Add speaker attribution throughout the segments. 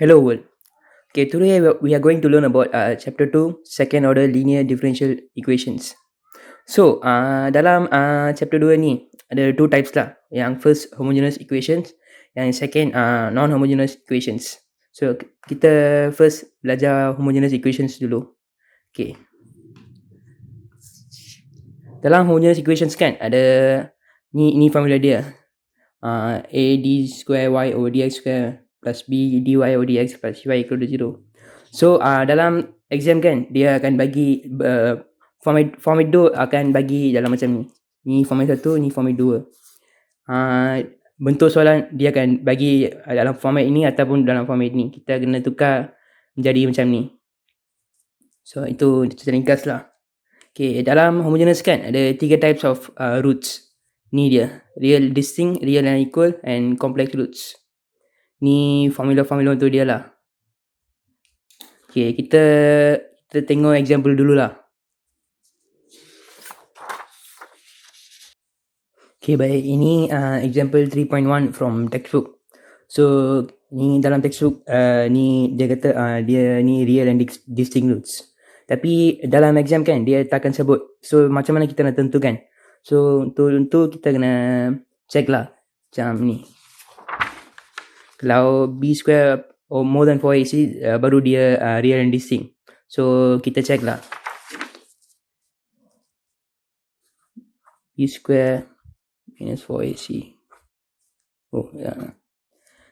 Speaker 1: Hello world. Okay, today we are going to learn about chapter 2, second order linear differential equations. So, dalam chapter 2 ni ada two types lah. Yang first homogeneous equations, yang second non-homogeneous equations. So, kita first belajar homogeneous equations dulu. Okay. Dalam homogeneous equations kan ada ni formula dia. A d square y over dx square plus b dy over dx plus y equal to 0. So dalam exam kan dia akan bagi format 2 akan bagi dalam macam ni. Ni format 1, ni format 2. Bentuk soalan dia akan bagi dalam format ini ataupun dalam format ni. Kita kena tukar menjadi macam ni. So itu cerita ringkas lah. Okay, dalam homogeneous kan ada 3 types of roots. Ni dia, real distinct, real and equal and complex roots. Ni formula-formula untuk dia lah. Okay, kita tengok example dulu lah. Okay, baik. Ini example 3.1 from textbook. So, ni dalam textbook ni dia kata dia ni real and distinct roots. Tapi dalam exam kan dia takkan sebut. So, macam mana kita nak tentukan? So, untuk kita kena check lah. Macam ni. Kalau B square or more than 4AC baru dia real and distinct. So, kita check lah. B square minus 4AC. Oh, ya.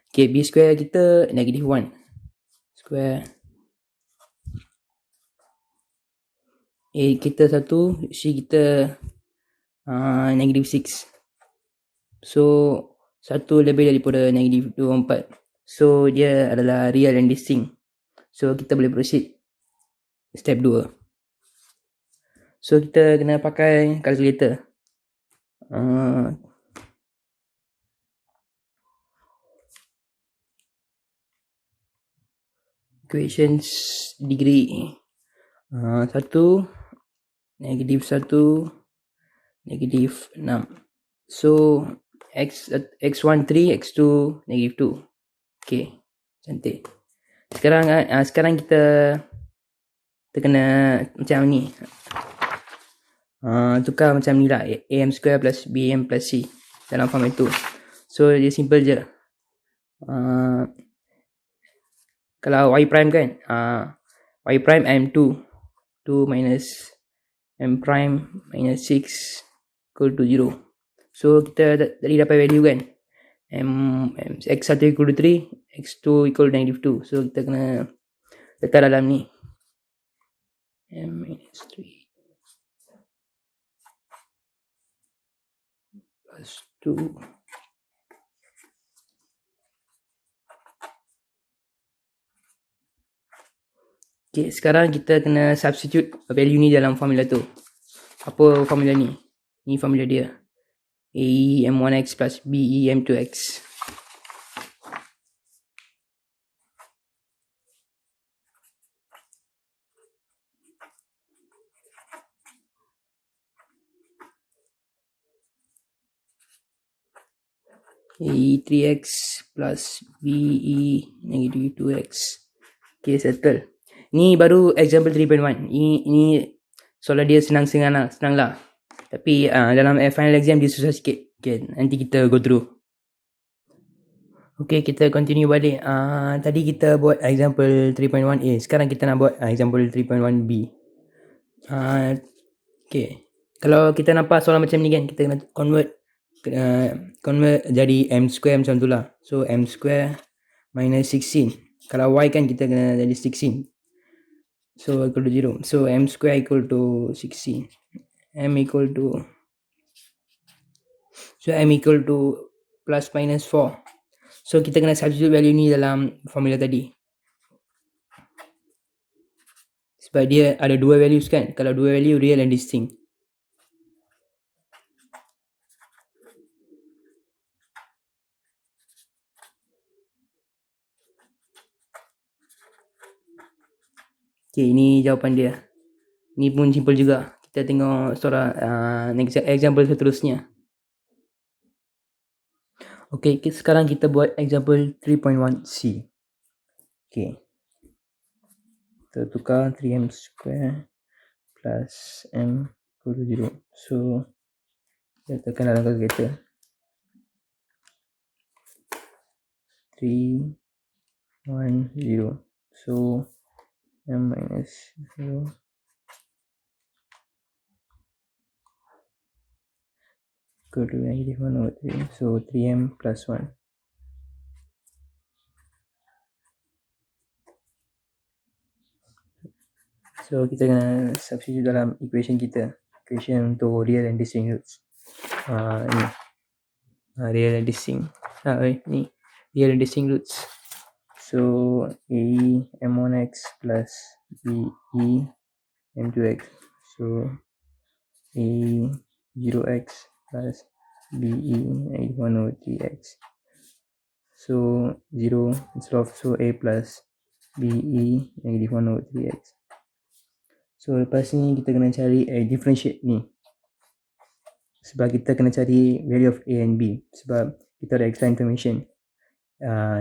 Speaker 1: Okay, B square kita negative 1. Square. A kita 1, C kita negative 6. So, 1 lebih daripada negative 24. So, dia adalah real and distinct. So, kita boleh proceed. Step 2. So, kita kena pakai calculator. Equations degree. 1, negative 1, negative 6. So, x1 3, x2 negative 2. Okay, cantik. Sekarang kita kena macam ni. Tukar macam ni lah. AM square plus BM plus C dalam format tu. So, dia simple je. Kalau y prime kan, y prime m2. 2 minus m prime minus 6 equal to 0. So, kita tadi dapat value kan. x1 equal to 3, x2 equal to negative 2. So, kita kena letak dalam ni. m minus 3 plus 2. Okay, sekarang kita kena substitute value ni dalam formula tu. Apa formula ni? Ni formula dia. AE m1x plus BE m2x. AE 3x plus BE negative 2x. Okay, settle. Ni baru example 3.1. Ini soalan dia senang lah. Tapi dalam final exam dia susah sikit. Okay, nanti kita go through. Okay, kita continue balik. Tadi kita buat example 3.1A. Sekarang kita nak buat example 3.1B. Okay. Kalau kita nampak soalan macam ni kan, kita kena convert jadi m square macam tu lah. So, m square minus 16. Kalau y kan kita kena jadi 16. So, equal to 0. So, m square equal to 16. M equal to plus minus 4. So, kita kena substitute value ni dalam formula tadi. Sebab dia ada dua values kan. Kalau dua value real and distinct. Okay, ini jawapan dia. Ni pun simple juga. Kita tengok soalan next example seterusnya. Okay, sekarang kita buat example 3.1C. Okay. Kita tukar 3m square plus m equal to 0. So, kita tekan dalam kalkulator. 3, 1, 0. So, m minus 0 equal to negative 1 over 3. So, 3m plus 1. So, kita kena substitute dalam equation kita. Equation untuk real and distinct roots. Ni. Real and distinct. Ni. Real and distinct roots. So, AE m1x plus BE m2x. So, AE 0x plus BE negative 1 over 3x. So, 0 instead of, so A plus BE negative 1 over 3x. So, lepas ni kita kena cari differentiate ni. Sebab kita kena cari value of A and B. Sebab kita ada extra information.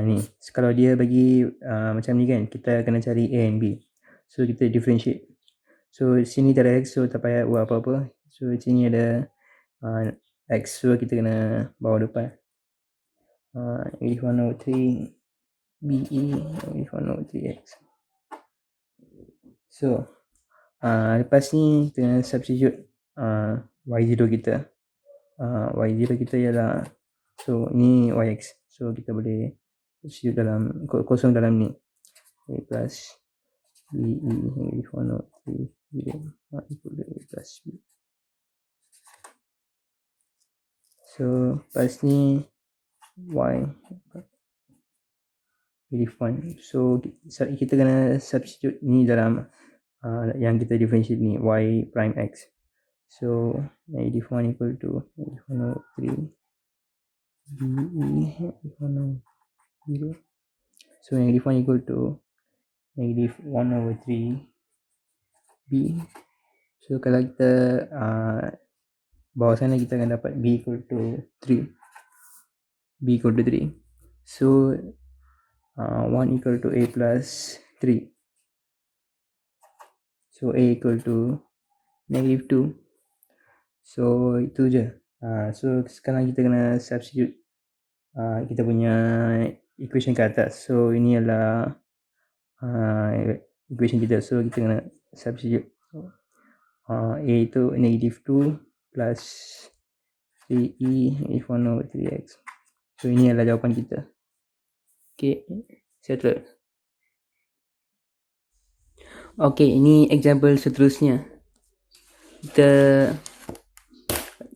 Speaker 1: Ni. So, kalau dia bagi macam ni kan, kita kena cari A and B. So, kita differentiate. So, sini tak ada X, so tak payah buat apa-apa. So, sini ada X, so kita kena bawa depan. Negative 1 over 3 BE negative 1 over 3x. So, lepas ni kita kena substitute Y0 kita. Y0 kita ialah, so ni YX. So, kita boleh substitute dalam, kosong dalam ni. A plus BE negative 1 over 3 0 equal to A plus B. So, lepas ni Y negative 1. So, kita kena substitute ni dalam yang kita differentiate ni, Y prime X. So, negative 1 equal to negative 1 over 3 BE negative 1 over 0. So, negative 1 equal to negative 1 over 3 B. So, kalau kita bawah sana kita akan dapat B equal to 3. B equal to 3. So, 1 equal to A plus 3. So, A equal to negative 2. So, itu je. So, sekarang kita kena substitute kita punya equation ke atas. So, ini adalah equation kita. So, kita kena substitute. A itu negative 2 plus 3E negative 1 over 3x. So, ini adalah jawapan kita. Okay, settle. Okay, ini example seterusnya. Kita,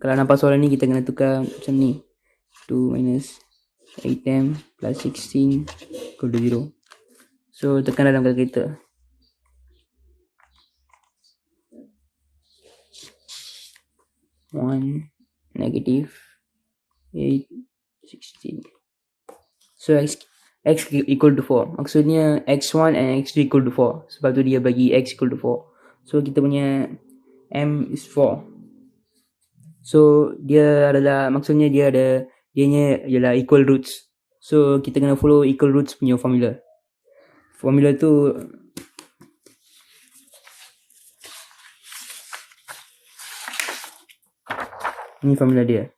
Speaker 1: kalau nampak soalan ni, kita kena tukar macam ni. 2 minus 8m plus 16 equal to 0. So, tekan dalam kalkulator. One negative 8 16. So, x equal to 4. Maksudnya x1 and x2 equal to 4. Sebab tu dia bagi x equal to 4. So, kita punya m is 4. So, dia adalah, maksudnya dianya ialah equal roots. So, kita kena follow equal roots punya formula. Formula tu ni formula dia.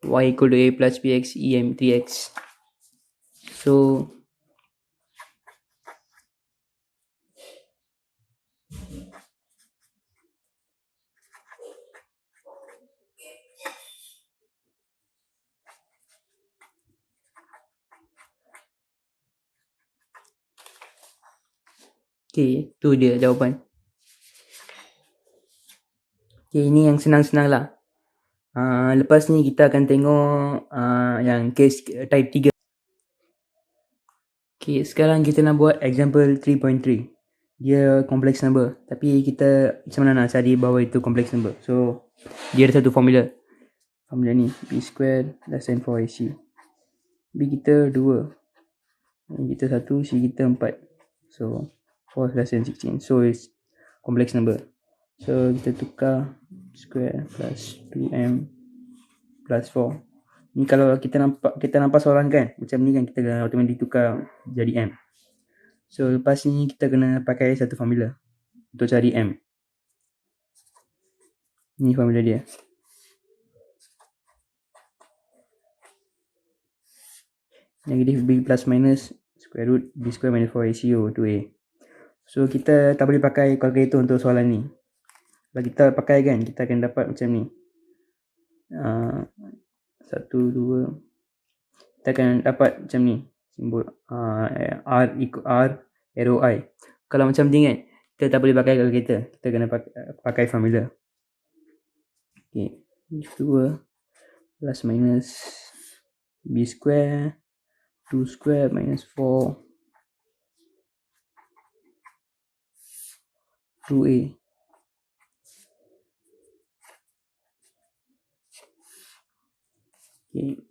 Speaker 1: Y equal to A plus BX EM 3X. So, okay, tu dia jawapan. Okay, ini yang senang-senang lah. Lepas ni kita akan tengok yang case type 3. Okay, sekarang kita nak buat example 3.3. Dia complex number. Tapi kita macam mana nak cari bahawa itu complex number. So, dia ada satu formula. Formula ni, B squared less than 4AC. B kita 2. B kita 1, C kita 4. So, 4 less than 16. So, it's complex number. So, kita tukar square plus 2m plus 4. Ni kalau kita nampak soalan kan, macam ni kan, kita automatic tukar jadi m. So lepas ni kita kena pakai satu formula untuk cari M. Ni formula dia. Negatif B plus minus square root B square minus 4AC over 2A. So kita tak boleh pakai calculator untuk soalan ni. Kalau kita pakai kan, kita akan dapat macam ni. 1, 2. Kita akan dapat macam ni. Simbol R equal R arrow I. Kalau macam ni kan, kita tak boleh pakai calculator. Kita kena pakai formula. Okay. 2 plus minus B square 2 square minus 4 2A. Okay.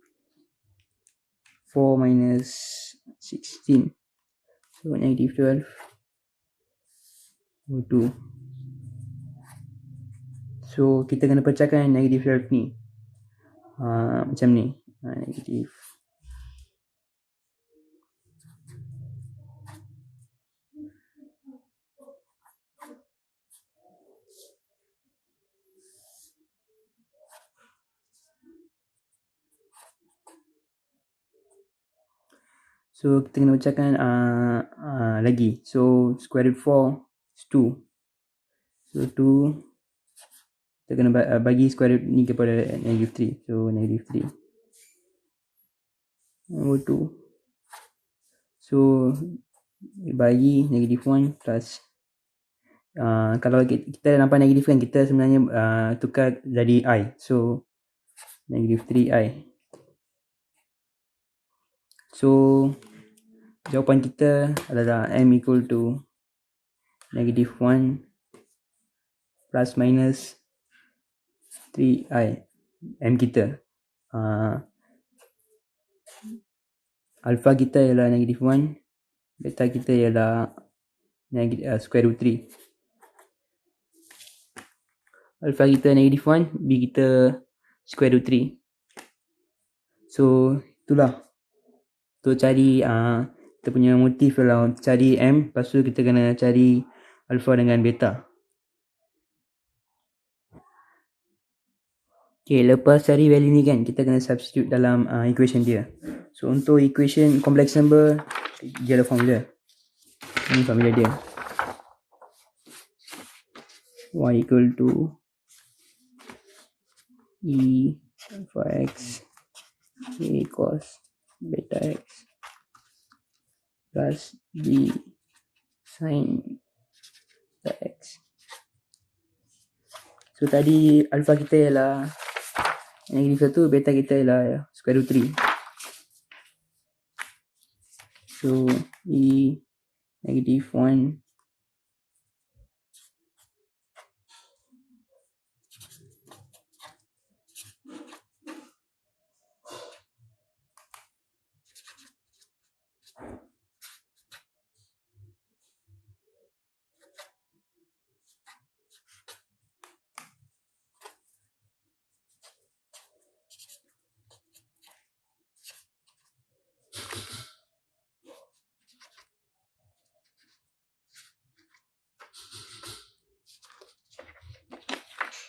Speaker 1: 4 minus 16. So negative 12 over 2. So kita kena pecahkan negative 12 ni. Macam ni. Negative. So kita kena pecahkan lagi. So square root 4 is 2. So 2. Kita kena bagi square root ni kepada negative 3. So negative 3 over 2. So bagi negative 1 plus kalau kita nampak negatif kan, kita sebenarnya tukar jadi I. So negative 3I. So jawapan kita adalah M equal to negative 1 plus minus 3I. M kita alpha kita ialah negative 1, beta kita ialah square root 3. Alpha kita negative 1, B kita square root 3. So itulah untuk cari kita punya motif lah, cari M. Lepas tu kita kena cari alpha dengan beta. Okay, lepas cari value ni kan, kita kena substitute dalam equation dia. So untuk equation complex number, dia ada formula. Ini formula dia. Y equal to E alpha x A cos beta x plus B sin beta x. So tadi alpha kita ialah negative 1, beta kita ialah square root 3. So E negative 1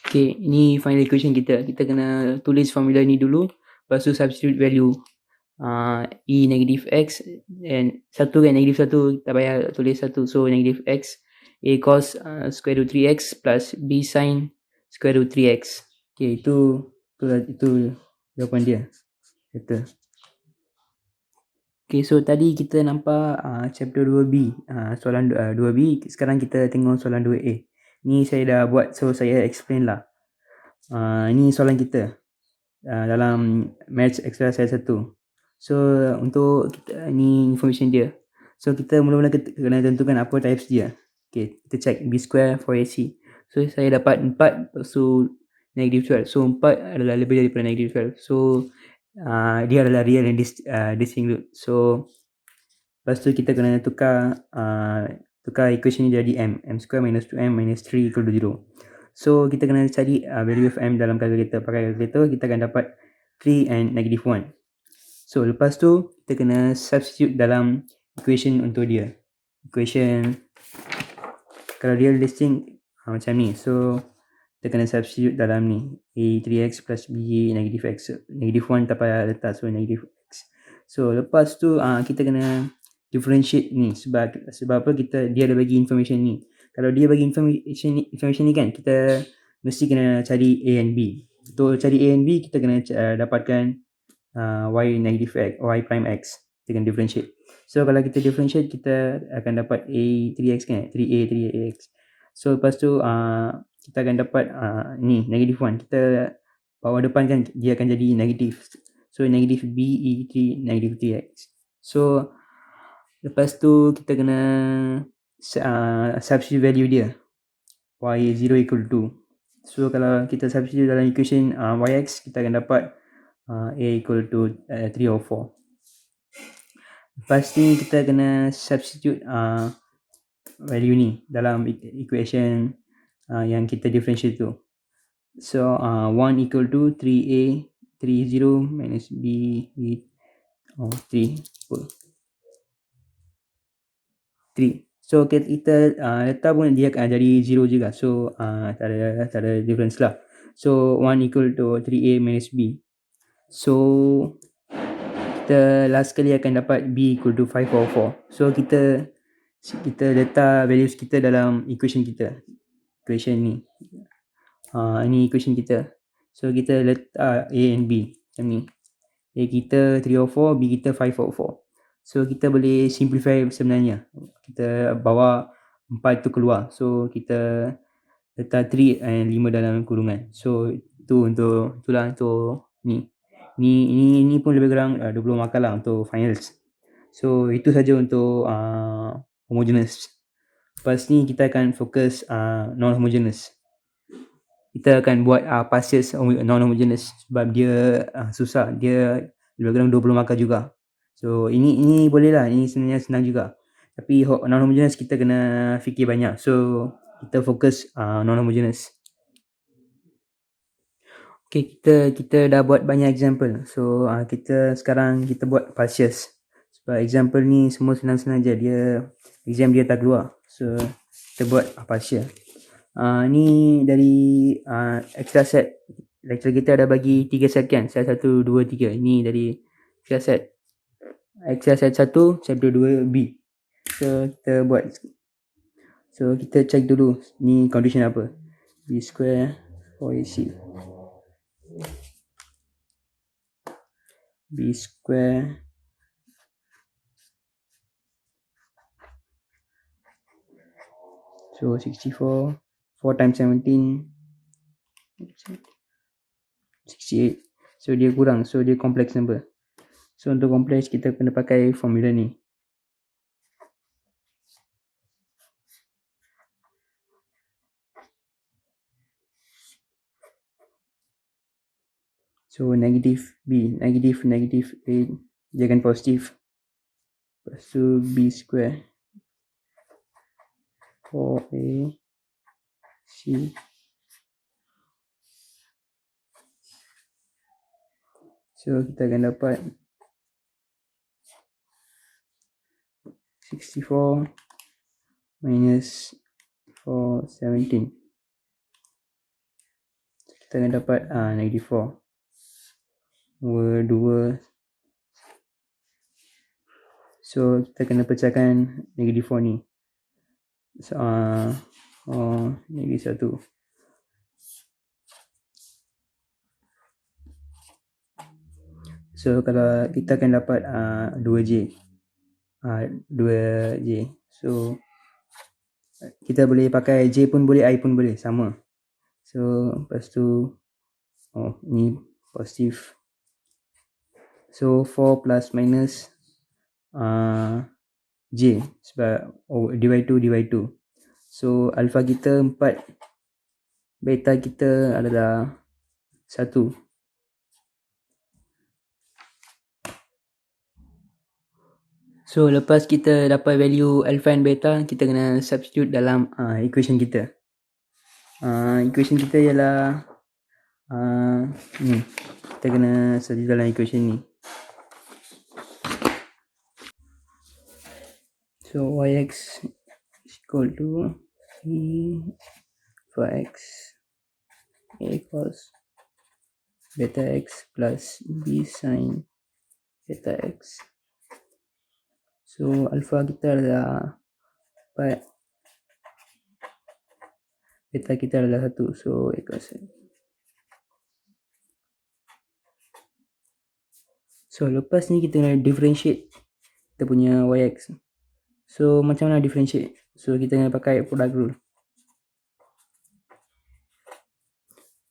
Speaker 1: Okay, ni final equation kita. Kita kena tulis formula ni dulu. Lepas tu substitute value E negative X and 1 kan, negative 1 tak payah tulis 1. So negative X A cos square root 3X plus B sin square root 3X. Okay, itu jawapan dia. Betul. Okay, so tadi kita nampak chapter 2B, soalan 2B. Sekarang kita tengok soalan 2A. Ni saya dah buat, so saya explain lah. Ni soalan kita dalam Maths Exercise 1. So untuk kita, ni information dia. So kita mula-mula kena tentukan apa types dia. Okay, kita check B square 4AC. So saya dapat 4, so negative 12. So 4 adalah lebih daripada negative 12. So dia adalah real and distinct root. So lepas tu kita kena tukar equation ni jadi M square minus 2M minus 3 equal to 0. So kita kena cari value of M dalam calculator. Pakai calculator kita akan dapat 3 and negative 1. So lepas tu kita kena substitute dalam equation untuk dia. equation. Kalau dia listing macam ni, so kita kena substitute dalam ni, a 3x plus b negative x. Negative 1 tak payah letak, so negative x. So lepas tu kita kena differentiate ni, sebab apa, dia ada bagi information ni. Kalau dia bagi information ni kan, kita mesti kena cari a and b. Untuk cari a and b, kita kena dapatkan y negative x, y prime x. Kita kena differentiate. So kalau kita differentiate, kita akan dapat a 3x kan, 3a 3ax. So lepas tu kita akan dapat ni negative 1. Kita bawa depan kan, dia akan jadi negative. So negative b e 3 negative 3x. So lepas tu kita kena substitute value dia, y0 equal to 2. So kalau kita substitute dalam equation yx, kita akan dapat a equal to 3 or 4. Lepas ni kita kena substitute value ni dalam equation yang kita differentiate tu. So 1 equal to 3a 30 minus b 3 So kita letak pun dia akan jadi 0 juga. So tak ada difference lah. So 1 equal to 3a minus b. So kita last kali akan dapat b equal to 5 or 4. So kita letak values kita dalam equation kita. Equation ni. Ini equation kita. So kita letak a and b macam ni. A kita 3 or 4, b kita 5 or 4. So kita boleh simplify sebenarnya. Kita bawa 4 tu keluar. So kita letak 3 and 5 dalam kurungan. So itulah untuk ni. Ni pun lebih kurang 20 markah lah untuk finals. So itu saja untuk homogeneous. Lepas ni kita akan fokus non-homogeneous. Kita akan buat partials non-homogeneous sebab dia susah. Dia lebih kurang 20 markah juga. So ini boleh lah. Ini sebenarnya senang juga. Tapi non-homogeneous kita kena fikir banyak. So kita fokus non-homogeneous. Okay, kita dah buat banyak example. So sekarang kita buat partials. Sebab example ni semua senang-senang je. Exam dia tak keluar. So kita buat partial. Ni dari extra set. Lecture kita ada bagi 3 set kan. Set 1, 2, 3. Ini dari extra set. Extra set 1, chapter 2 B. So kita buat. So kita check dulu ni condition apa. B square 4AC. B square so 64 4 times 17 68. So dia kurang. So dia complex number. So untuk complex kita kena pakai formula ni. So negative B, negative 8, dia akan positif. Lepas tu B square 4A C. So kita akan dapat 64 minus 417. Kita akan dapat negative 4 over 2. So kita kena pecahkan negative 4 ni. So negative 1. So kalau kita akan dapat 2J. 2J. So kita boleh pakai J pun boleh, I pun boleh, sama. So lepas tu ni positif. So 4 plus minus J sebab divide 2. So alpha kita 4, beta kita adalah 1. So lepas kita dapat value alpha and beta, kita kena substitute dalam equation kita. Equation kita ialah ni. Kita kena substitute dalam equation ni. So So yx is equal to e for x a cos beta x plus b sin beta x. So alpha kita adalah 4, beta kita adalah 1, so a cos x. So lepas ni kita kena differentiate kita punya yx. So macam mana differentiate? So kita kena pakai product rule.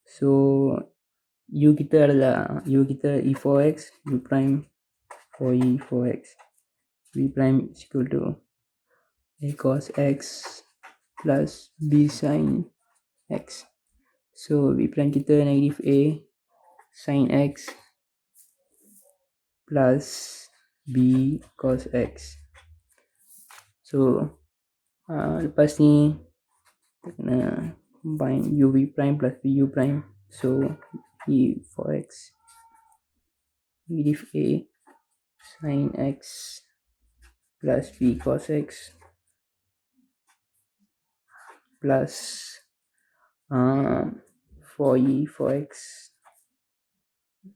Speaker 1: So u kita e for x, u prime for e for x, v prime is equal to a cos x plus b sin x. So v prime kita negative a sin x plus b cos x. So lepas ni kita kena combine uv prime plus vu prime. So e for x negative a sin x plus b cos x plus for e for x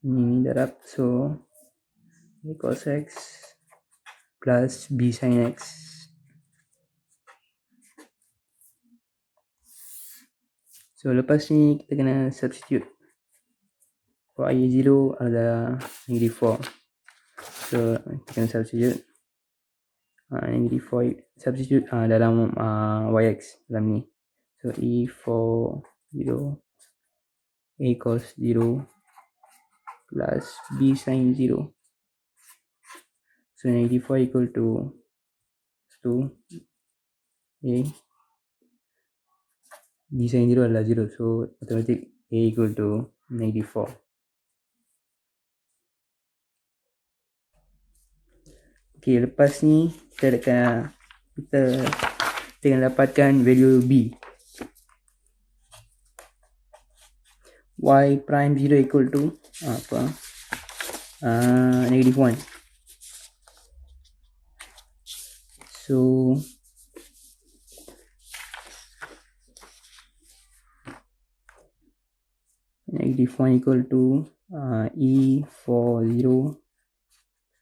Speaker 1: ni darab, so a cos x plus b sin x. So lepas ni kita kena substitute. For i0 adalah negative 4. So kita kena substitute negative 4 substitute dalam yx dalam ni. So e for 0 a cos 0 plus b sin 0. So negative 4 equal to 2 a b sin 0 adalah 0. So automatic a equal to negative 4. Okay, lepas ni kita akan dapatkan value b. Y prime 0 equal to negative 1. So negative 1 equal to e for 0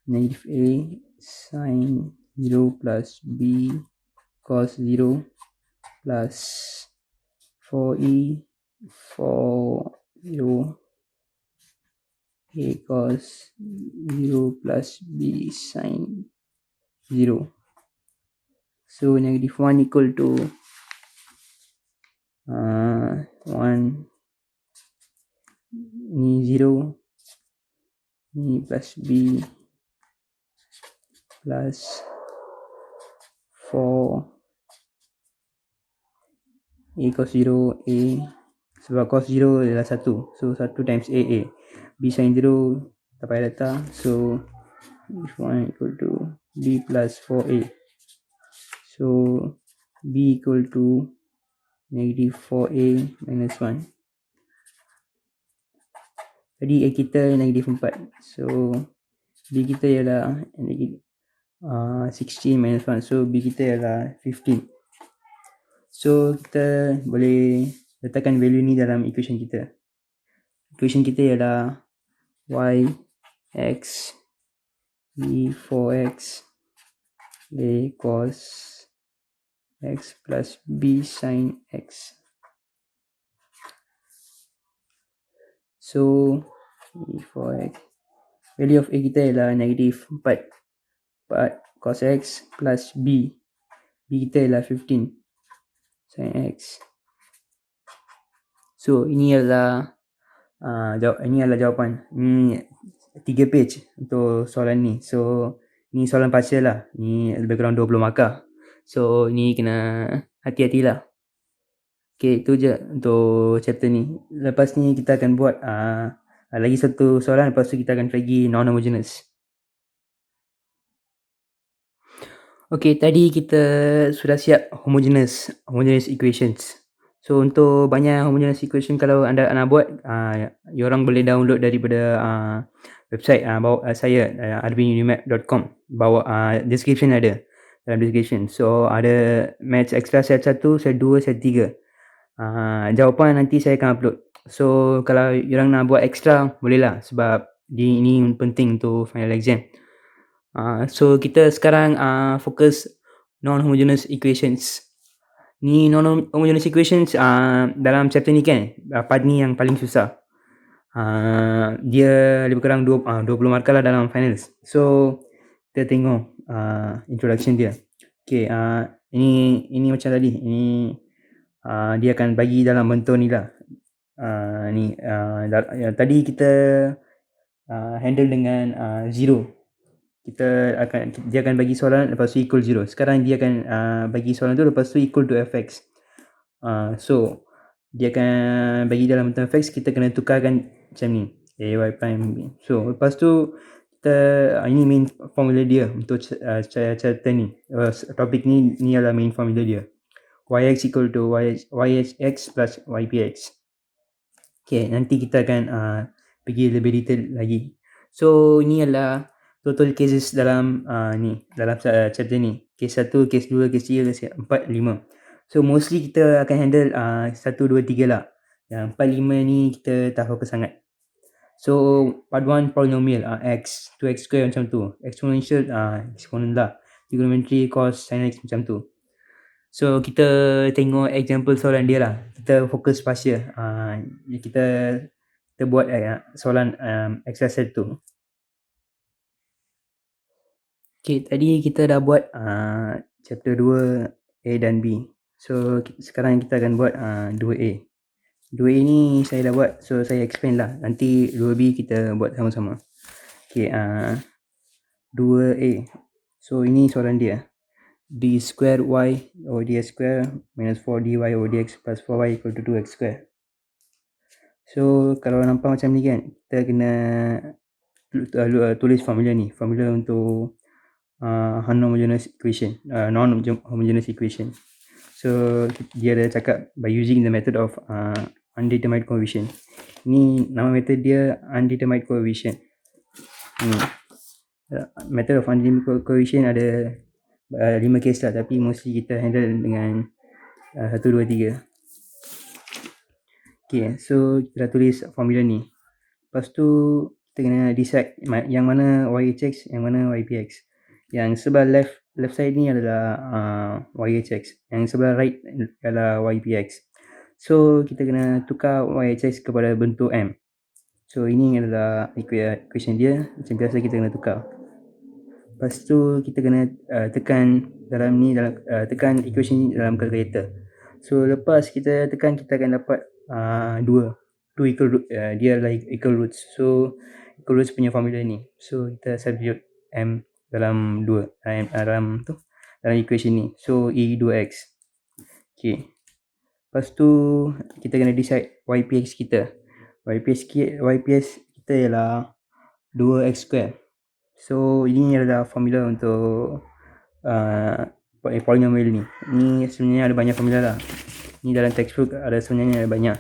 Speaker 1: negative a sin 0 plus b cos 0 plus 4e for 0 a cos 0 plus b sin 0. So negative 1 equal to 1 ni 0 ni plus b plus 4 a cos 0 a, sebab cos 0 adalah 1, so 1 times a b sin 0 tak payah letak, so if 1 equal to b plus 4a. So b equal to negative 4a minus 1. Tadi a kita negative 4, so b kita ialah negative 16 minus 1, so b kita ialah 15. So kita boleh letakkan value ni dalam equation kita. Equation kita ialah y x e for x a cos x plus b sin x. So e for x, value of a kita ialah negative 4 cos x plus b kita ialah 15 sin x. So ini adalah jawapan. Ini 3 page untuk soalan ni. So ni soalan partial lah, ni lebih kurang 20 markah. So ni kena hati-hatilah. Okay, itu je untuk chapter ni. Lepas ni kita akan buat lagi satu soalan, lepas tu kita akan pergi non-homogeneous. Okay, tadi kita sudah siap homogeneous equations. So untuk banyak homogeneous equation, kalau anda nak buat, korang boleh download daripada website saya, adminunimap.com. Bawah description ada. dalam this equation. So ada maths extra set 1, set 2, set 3. Jawapan nanti saya akan upload. So kalau korang nak buat extra bolehlah sebab ini penting untuk final exam. So kita sekarang fokus non-homogeneous equations. Ni non-homogeneous equations dalam chapter ni kan, part ni yang paling susah. Dia lebih kurang 20 markah lah dalam finals. So kita tengok introduction dia. Okay, ini macam tadi. Ini dia akan bagi dalam bentuk ni lah. Tadi kita handle dengan zero. Dia akan bagi soalan lepas tu equal 0. Sekarang dia akan bagi soalan tu lepas tu equal to fx. So dia akan bagi dalam bentuk fx, kita kena tukarkan macam ni, ay prime b. So lepas tu kita ini main formula dia untuk chapter ni. Topik ni adalah main formula dia. Yx equal to yx plus ypx. Okay, nanti kita akan pergi lebih detail lagi. So ini adalah total cases dalam dalam chapter ni. Case 1, case 2, case 3, case 4, 5. So mostly kita akan handle 1, 2, 3 lah. Yang 4, 5 ni kita tak fokus sangat. So part 1 polynomial, x, 2x square macam tu. Exponential, exponent lah. Trigonometry, cos, sin x macam tu. So kita tengok example soalan dia lah. Kita fokus partial. Kita buat soalan extra set tu. Okay, tadi kita dah buat chapter 2 A dan B. So sekarang kita akan buat 2A. 2A ni saya dah buat, so saya explain lah. Nanti 2B kita buat sama-sama. Okay, 2A. So ini soalan dia. D square y over dx square minus 4dy over dx plus 4y equal to 2x square. So kalau nampak macam ni kan, kita kena tulis formula ni. Formula untuk non-homogeneous equation. Non-homogeneous equation. So dia ada cakap by using the method of undetermined coefficient. Ni nama method dia undetermined coefficient. Method of undetermined coefficient ada 5 case lah, tapi mostly kita handle dengan 1, 2, 3. Okay, so kita tulis formula ni. Lepas tu kita kena decide yang mana yhx, yang mana ypx. Yang sebelah left side ni adalah yhx, yang sebelah right adalah ypx. So kita kena tukar yhx kepada bentuk m. So ini adalah equation dia. Macam biasa kita kena tukar. Lepas tu kita kena tekan dalam ni, tekan equation ni dalam calculator. So lepas kita tekan, kita akan dapat 2 equal root. Dia adalah equal roots. So equal roots punya formula ni. So kita substitute m dalam 2 dalam equation ni. So e2x. Okay. Lepas tu kita kena decide ypx kita. Ypx kita ialah 2x square. So ini adalah formula untuk polynomial ni. Ni sebenarnya ada banyak formula lah. Ni dalam textbook sebenarnya ada banyak.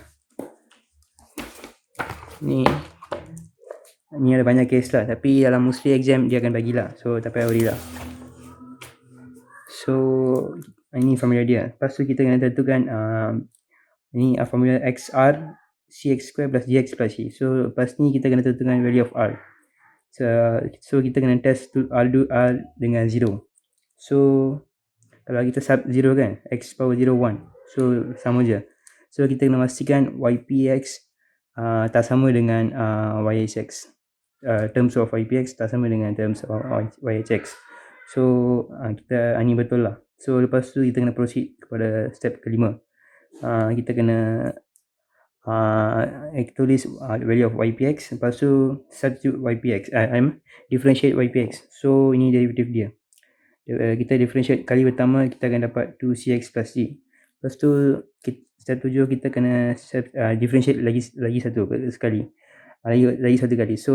Speaker 1: Ni ada banyak case lah, tapi dalam mostly exam dia akan bagilah. So tak payah worry lah. So ini formula dia. Lepas tu kita kena tentukan ini formula xr cx square plus dx plus c. So lepas ni kita kena tentukan value of r. So kita kena test r dengan 0. So kalau kita sub 0 kan, x power 0 1. So sama je. So kita kena pastikan ypx tak sama dengan yhx. Terms of ypx tak sama dengan terms of yhx. So kita ini betul lah. So lepas tu kita kena proceed kepada step kelima. Kita kena tulis value of ypx. Lepas tu substitute ypx, differentiate ypx. So ini derivative dia. Kita differentiate kali pertama, kita akan dapat 2cx plus c. Lepas tu step 7 kita kena differentiate lagi satu sekali. Lagi satu kali. So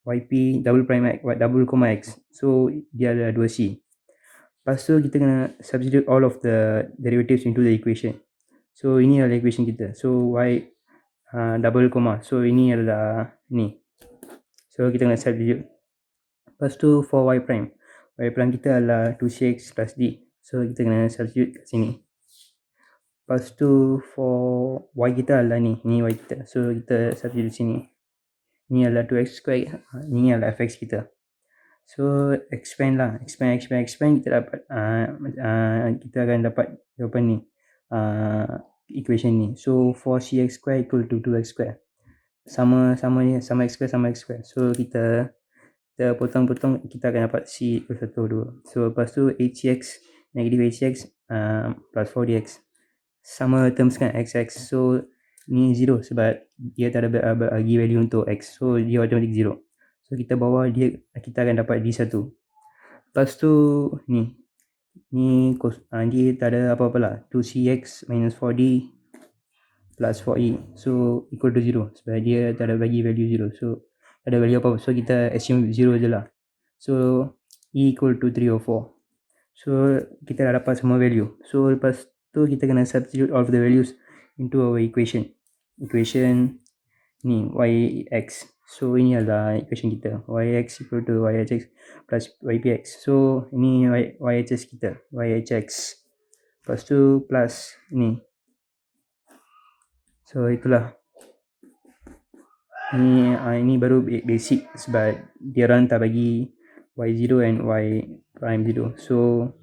Speaker 1: yp double prime x, double comma x. So dia ada 2c. Lepas tu kita kena substitute all of the derivatives into the equation. So ini adalah equation kita. So y double comma. So ini adalah ni. So kita kena substitute. Lepas tu for y prime. Y prime kita adalah 2cx plus d. So kita kena substitute kat sini. Lepas tu for y kita adalah ni y kita. So kita substitute sini. Ni adalah 2x square, ni adalah fx kita. So expand lah, expand kita dapat kita akan dapat jawapan ni, equation ni. So 4cx square equal to 2x square. Sama x square. So kita potong-potong, kita akan dapat c equal 1, 2. So lepas tu 8cx negative 8cx plus 4dx. Sama terms kan xx. So ni 0 sebab dia tak ada bagi value untuk x. So dia automatic 0. So kita bawa dia, kita akan dapat d1. Lepas tu ni dia tak ada apa-apa lah. 2cx minus 4d plus 4e. So equal to 0 sebab dia tak ada bagi value 0. So tak ada value apa-apa. So kita assume 0 je lah. So e equal to 3 or 4. So kita dah dapat semua value. So lepas tu kita kena substitute all of the values into our equation. Equation ni yx. So ini adalah equation kita. Yx equal to yhx plus ypx. So ini yhx kita. Yhx. Lepas tu plus ni. So itulah. Ini baru basic sebab dia orang tak bagi y0 and y prime 0. So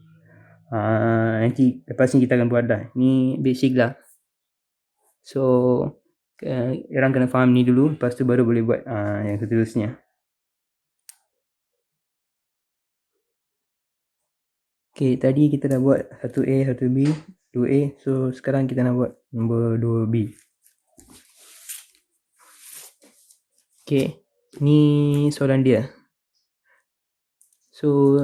Speaker 1: nanti lepas ni kita akan buat dah. Ni basic lah. So orang kena faham ni dulu, lepas tu baru boleh buat yang seterusnya. Okay, tadi kita dah buat 1A, 1B, 2A. So sekarang kita nak buat nombor 2B. Okay, ni soalan dia. So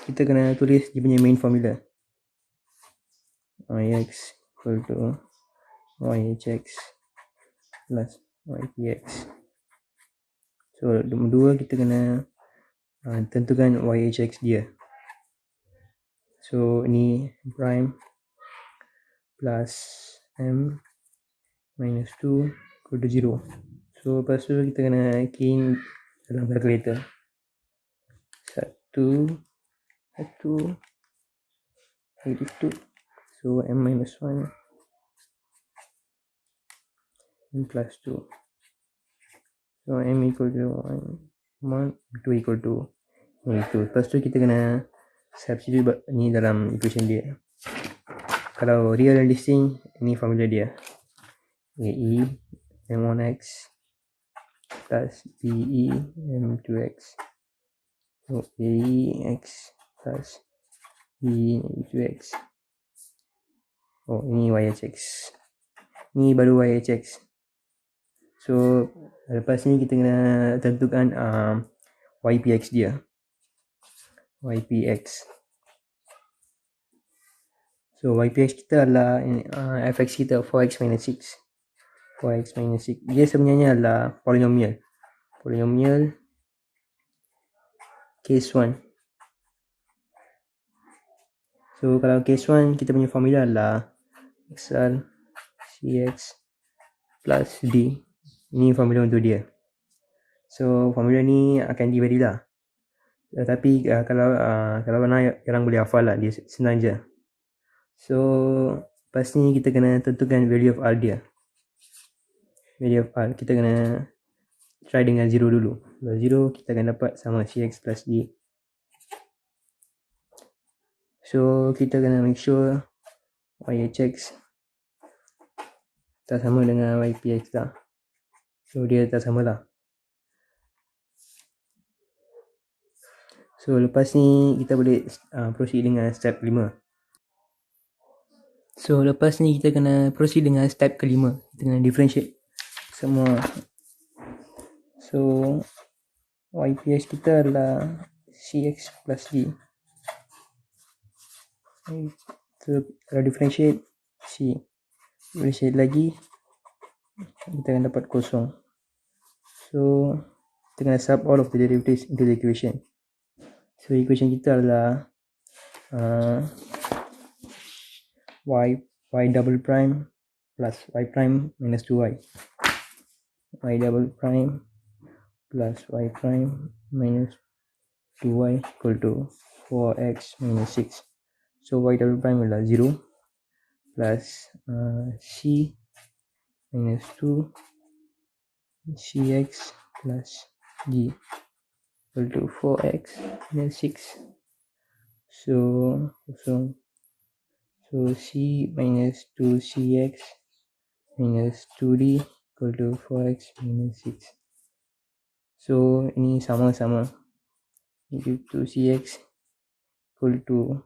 Speaker 1: kita kena tulis dia punya main formula. Yx equal to yhx plus ypx. So nombor 2 kita kena tentukan yhx dia. So ni prime plus m minus 2 equal to 0. So lepas tu kita kena key in dalam calculator. 1 82. So m minus 1 m plus 2. So m equal to 1, 2 equal to 2. Lepas tu kita kena substitute ni dalam equation dia. Kalau real listing, ni formula dia. AE m1x plus BE m2x. So AEx plus BE m2x. Oh, ini yhx. Ni baru yhx. So lepas ni kita kena tentukan ypx dia. Ypx. So ypx kita adalah fx kita 4x minus 6. 4x minus 6. Dia sebenarnya adalah polinomial. Polinomial case 1. So kalau case 1 kita punya formula adalah xr cx plus d. Ini formula untuk dia. So formula ni akan divary lah. Tapi kalau orang boleh hafal lah, dia senang je. So lepas ni kita kena tentukan value of r dia. Value of r kita kena try dengan 0 dulu. Kalau 0 kita akan dapat sama cx plus d. So kita kena make sure yhx tak sama dengan ypx lah. So dia tak sama lah. So lepas ni kita boleh proceed dengan step 5. So lepas ni kita kena proceed dengan step kelima. Kita kena differentiate semua. So ypx kita adalah cx plus d. So kalau differentiate c, differentiate lagi kita akan dapat kosong. So kita kena sub all of the derivatives into the equation. So equation kita adalah y double prime plus y prime minus 2y. Y double prime plus y prime minus 2y equal to 4x minus 6. So y double prime adalah 0 plus c minus 2 cx plus g equal to 4x minus 6. So c minus 2cx minus 2d equal to 4x minus 6. So ini sama-sama. Negative 2cx equal to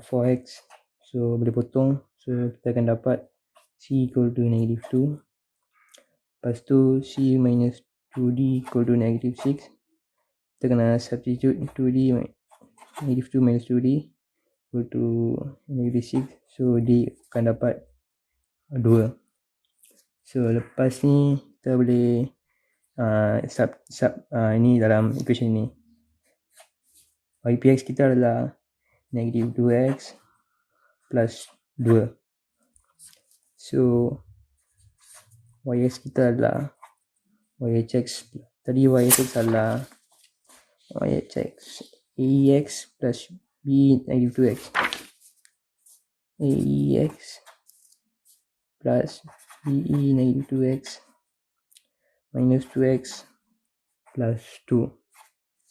Speaker 1: 4x. So boleh potong. So kita akan dapat c equal to negative 2. Lepas tu c minus 2d equal to negative 6. Kita kena substitute 2d negative 2 minus 2d equal to negative 6. So d akan dapat 2. So lepas ni kita boleh ini dalam equation ni. Ypx kita adalah negative 2x plus 2. So Yx kita adalah Yhx. Tadi Yhx adalah Yhx Aex plus b negative 2x. Aex plus be negative 2x minus 2x plus 2.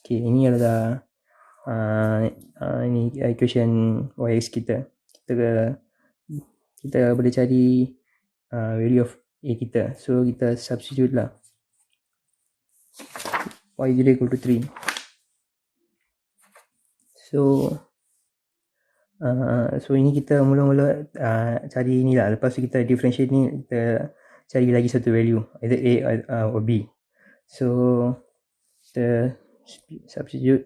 Speaker 1: Okay, ini adalah ini equation Yx kita. Kita boleh cari value of a kita. So kita substitute lah. Y0 equal to 3. So ini kita mula-mula cari ni lah. Lepas tu kita differentiate ni, kita cari lagi satu value, either A or B. So kita substitute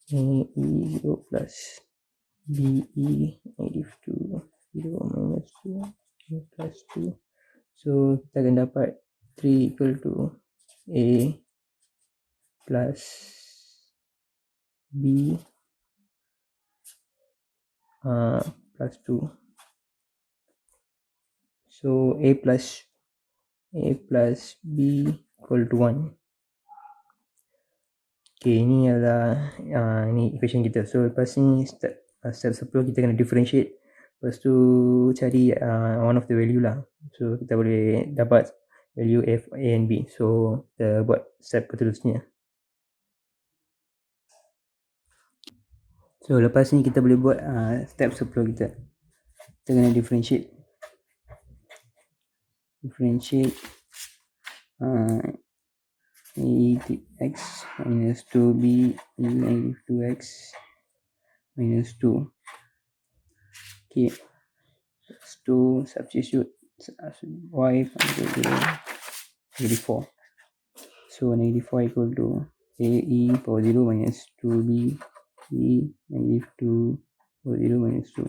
Speaker 1: AE0 plus BE negative 2 0 minus 2 plus 2. So kita akan dapat 3 equal to A plus B plus 2. So A plus B equal to 1. Okay, ini adalah ini equation kita. So lepas ni step 10 kita kena differentiate. Lepas tu cari one of the value lah. So kita boleh dapat value F, A and B. So kita buat step keterusnya. So lepas ni kita boleh buat step 10 kita. Kita kena differentiate x minus 2b negative 2x minus 2. Okay, let's do substitute y equal to negative 4. So negative 4 equal to a power 0 minus 2b e negative 2 power 0 minus 2.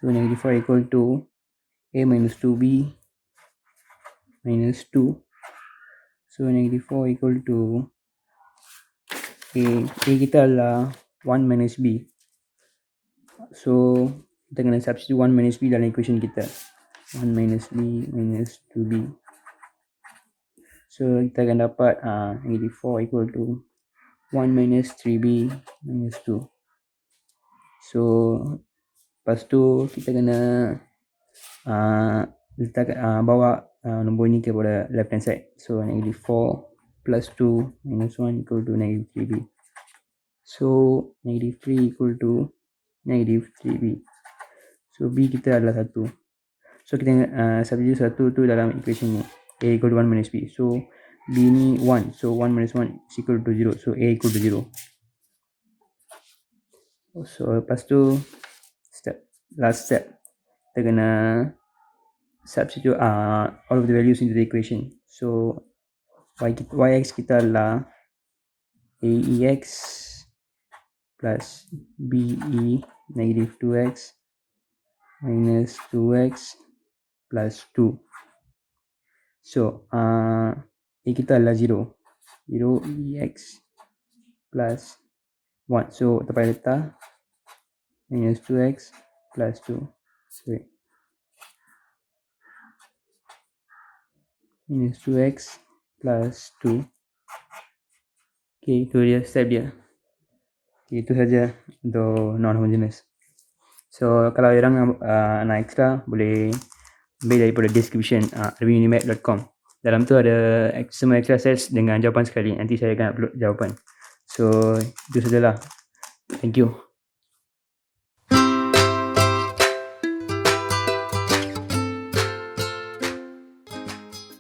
Speaker 1: So negative 4 equal to a minus 2b minus 2. So negative 4 equal to a kita adalah 1 minus b. So kita kena substitute 1 minus b dalam equation kita. 1 minus b minus 2b. So kita akan dapat negative 4 equal to 1 minus 3b minus 2. So lepas tu kita kena letak bawa nombor ni kepada left hand side. So negative 4 plus 2 minus 1 equal to negative 3b. So negative 3 equal to negative 3b. So b kita adalah 1. So kita substitute 1 tu dalam equation ni. A equal to 1 minus b. So b ni 1. So 1 minus 1 is equal to 0. So a equal to 0. So lepas tu last step kita kena substitute all of the values into the equation. So yx kita adalah aex plus be negative 2x minus 2x plus 2. So a kita adalah 0 ex plus 1. So tempat letak minus 2x plus 2. Sorry. Minus 2x plus 2. Okay, itu dia step dia. Okay, itu saja untuk non-homogeneous. So kalau orang nak extra boleh ambil daripada description arvinunimap.com. Dalam tu ada semua exercise dengan jawapan sekali. Nanti saya akan upload jawapan. So itu sajalah. Thank you.